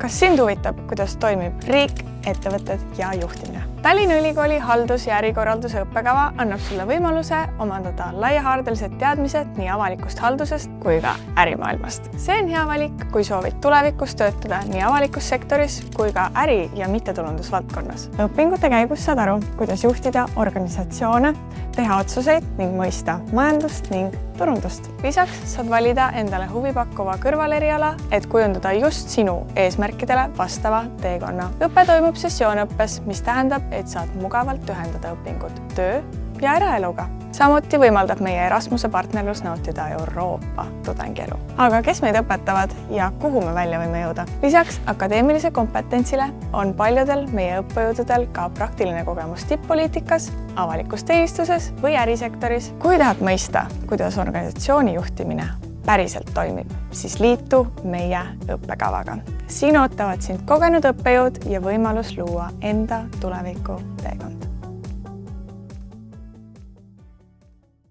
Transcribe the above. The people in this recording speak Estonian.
Kas sind huvitab, kuidas toimib riik, ettevõtted ja juhtimine? Tallinna Ülikooli haldus- ja ärikorralduse õppekava annab sulle võimaluse omandada laiahaardelised teadmised nii avalikust haldusest kui ka ärimaailmast. See on hea valik, kui soovid tulevikus töötada nii avalikus sektoris kui ka äri- ja mittetulundusvaldkonnas. Õpingute käigus saad aru, kuidas juhtida organisatsioone, teha otsuseid ning mõista majandust ning turundust. Lisaks saad valida endale huvipakkuva kõrvaleriala, et kujundada just sinu eesmärkidele vastava teekonna. Õpe toimub sessioonõppes, mis tähendab, et saad mugavalt ühendada õpingud töö ja eraeluga. Samuti võimaldab meie Erasmuse partnerlus nautida Euroopa tudengielu. Aga kes meid õpetavad ja kuhu me välja võime jõuda? Lisaks akadeemilise kompetentsile on paljudel meie õppejõududel ka praktiline kogemus tipp-poliitikas, avalikus teenistuses või ärisektoris. Kui tahad mõista, kuidas organisatsiooni juhtimine päriselt toimib, siis liitu meie õppekavaga. Siin ootavad sind kogenud õppejõud ja võimalus luua enda tuleviku teekond.